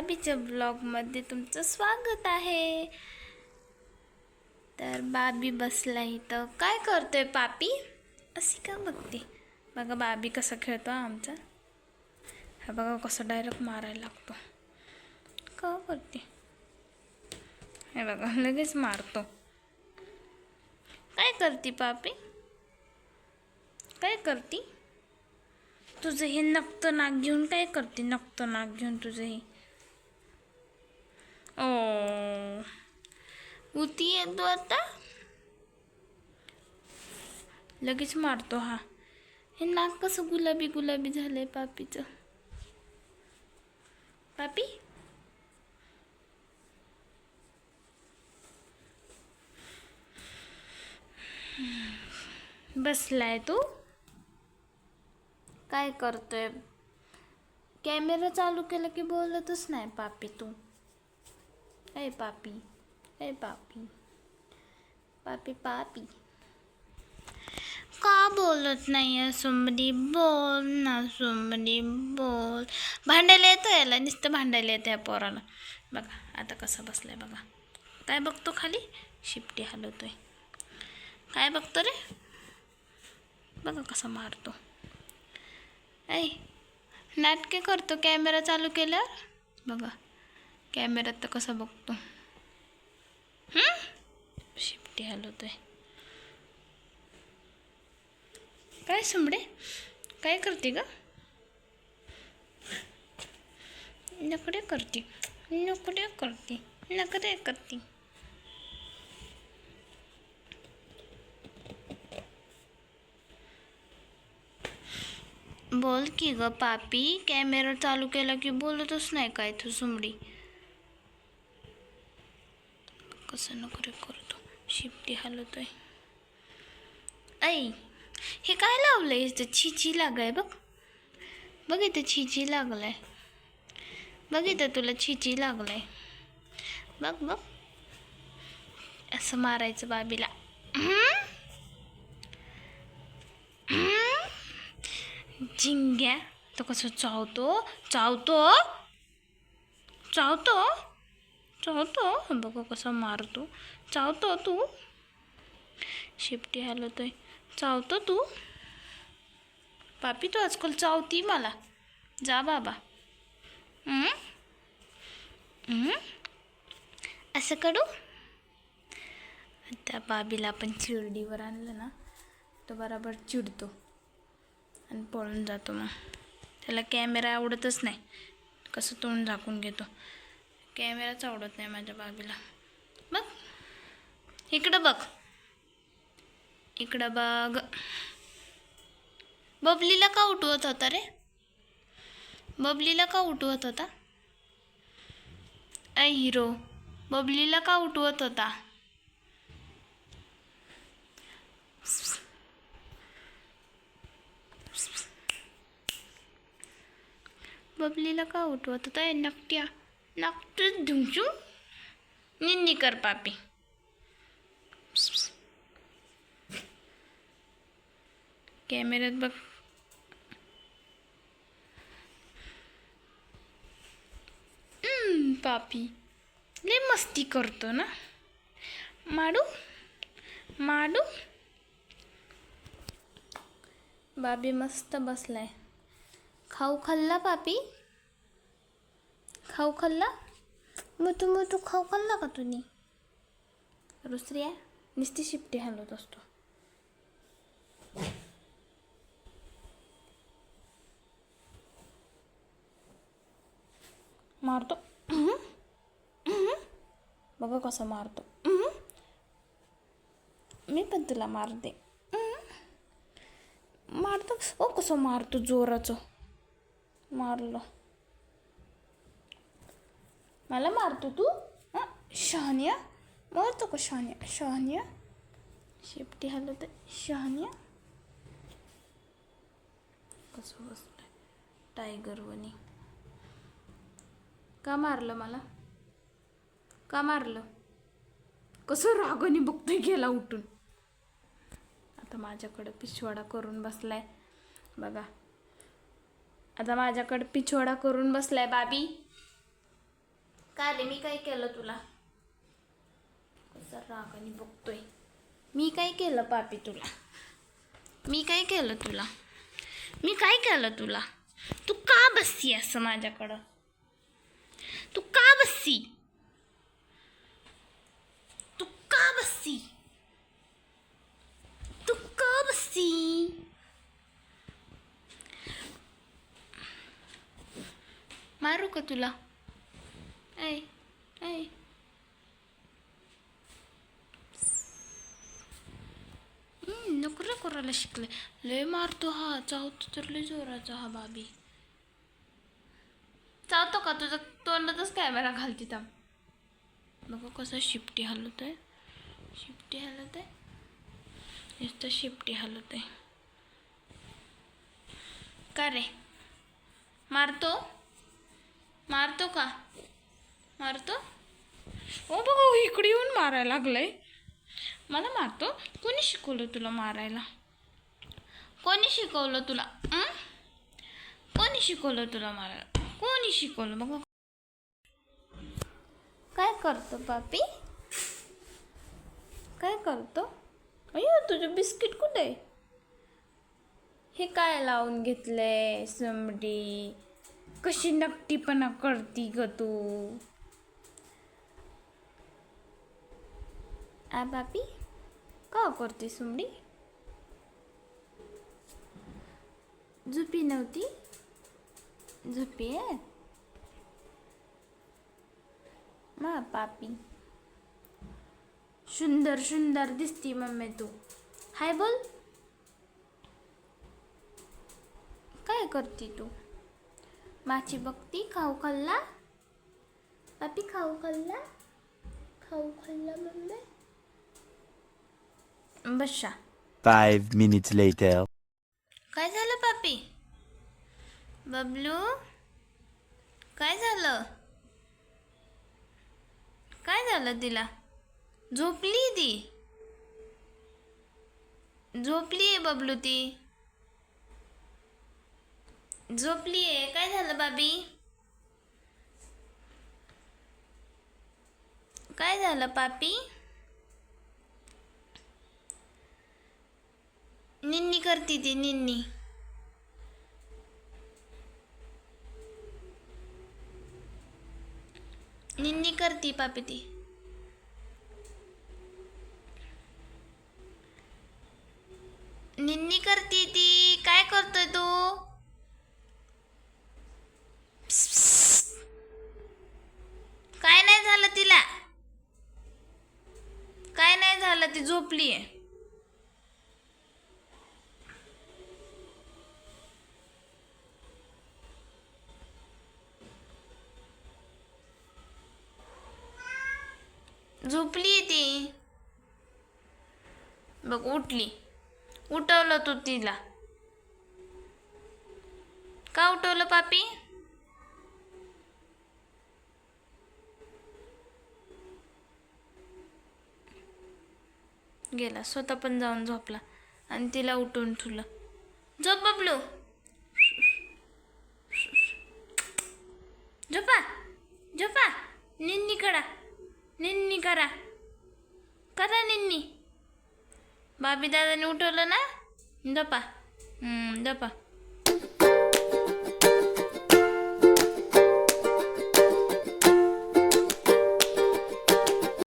बाबीच्या ब्लॉगमध्ये तुमचं स्वागत आहे. तर बाबी बसला इथं. काय करतोय पापी? अशी का बघते? बघा बाबी कसा खेळतो आमचा. हा बघा कसं डायरेक्ट मारायला लागतो. का करते? हे बघा लगेच मारतो. काय करते पापी? काय करते? तुझं हे नक्त नाक घेऊन काय करते? नक्त नाक घेऊन तुझं हे. ओ उती येतो आता. लगेच मारतो हा. हे नाक कसं गुलाबी गुलाबी झालंय पापीचं. पापी बसलाय तू. काय करतोय? कॅमेरा चालू केला की बोलतच नाही पापी तू. ए पापी, ए पापी, पापी पापी का बोलत नाही आहे? सुमडी बोल ना, सुमडी बोल. भांडायला येतं याला, नुसतं भांडायला येतं या पोराला. बघा आता कसं बसलाय बघा. काय बघतो खाली? शिपटी हलवतोय. काय बघतो रे? बघा कसं मारतो. ऐ नाटके करतो कॅमेरा चालू केल्यावर. बघा कॅमेऱ्यात तर कसं बघतो. शिपटी हलवतोय. काय सुमडे काय करते ग? नकडे करते, नकडे करते, नकडे करते. बोल की ग पापी. कॅमेरा चालू केला की बोलतच नाही काय तू सुमडी. कसं नकडे करतो. शिपटी हलवतोय. ऐ हे काय लावलंय? इथं छिची लागाय बघ. बघ इथं छिची लागलाय. बघ इथं तुला छिची लागलाय. बघ बघ असं मारायचं बाबीला. झिंग्या तो कसं चावतो चावतो चावतो चावतो. बघ कसं मारतो. चावतो तू. शिपटी हलवतोय. चावतो तू. पापी तू आजकाल चावती मला. जा बाबा. असं कडू. त्या बाबीला आपण चिरडीवर आणलं ना तो बराबर चिडतो आणि पळून जातो. मग त्याला कॅमेरा आवडतच नाही. कसं तोंड झाकून घेतो. कॅमेराच आवडत नाही माझ्या बाबीला. बघ इकडं बघ, इकडं बघ. बबलीला का उठवत होता रे? बबलीला का उठवत होता? ऐ हिरो बबलीला का उठवत होता? बबलीला का उठवत होता? ए नकट्या नकट धुमचू निन्नी कर पापी. कॅमेऱ्यात बघ. पापी लय मस्ती करतो ना. माडू माडू. बाबी मस्त बसलाय. खाऊ खाल्ला पापी? खाऊ खाल्ला? मोठू मोठू खाऊ खाल्ला का तुम्ही? रुसरी आहे नुसती शिपटी हलवत असतो. मारतो. बघा कसं मारतो. मी पण तुला मारते. मारतो. ओ कसं मारतो जोराचं. मारलं. मला मारतो तू? शहाण्या मारतो का? शहाण्या शहाण्या. शेपटी हलवते. शहाण्या कसं बसलं टायगर वनी. का मारलं मला? का मारलं? कसं रागाने बघतोय गेला उठून. आता माझ्याकडं पिछवाडा करून बसलाय बघा. आता माझ्याकडे पिछवाडा करून बसलाय बाबी. काय रे, मी काय केलं तुला? कसा रागाने बघतोय. मी काय केलं पापी तुला? मी काय केलं तुला? मी काय केलं तुला? तू का बसती असं माझ्याकडं? तू का बसती? तू का बसती? तू का बसती? मारू का तुला? ऐ ऐ नोकऱ्या करायला शिकले. लय मारतो हा. चावतो तर लय जोराचा हा बाबी. चावतो का? तुझं तोंडातच कॅमेरा घालती थांब. बघा कसं शिफ्टी हलत आहे. शिफ्टी हलत आहे. नुसतं शिफ्टी हलत आहे. का रे, मारतो? मारतो का? मारतो? ओ बघा, इकडे येऊन मारायला लागलंय. मला मारतो? कोणी शिकवलं तुला मारायला? कोणी शिकवलं तुला? कोणी शिकवलं तुला मारायला? कोणी शिकवलं? बघ काय करतो पापी? काय करतो? अय्यो, तुझं बिस्किट कुठे? हे काय लावून घेतलंय समडी? कशी नकटीपणा करती ग तू? आ बापी, का करते सुमडी? झोपी नव्हती? झोपी आहे मा पापी. सुंदर सुंदर दिसती मम्मी तू. हाय बोल. काय करती तू? माची बघती. खाऊ खाल्ला पापी? खाऊ खाल्ला? खाऊ खाल्ला मम्मी? बसा. 5 minutes later. काय झालं पापी? बबलू, काय झालं? काय झालं तिला? झोपली ती? झोपली आहे बबलू ती? झोपली आहे. काय झालं बाबी? काय झालं पापी? निन्नी करती ती, निन्नी. निन्नी करती पापी ती. निन्नी करती ती. काय करतोय तू? काय नाही झालं तिला. काय नाही झालं, ती झोपली आहे. झोपली ती. बघ उठली. उठवलं तू तिला. का उठवलं पापी? गेला स्वतः पण जाऊन झोपला आणि तिला उठवून ठेवलं. झोप बबलू. झोपा झोपा. निन्नी करा. निन्नी करा. करा निन्नी. बाबी दादाने उठवलं ना. झोपा. झोपा.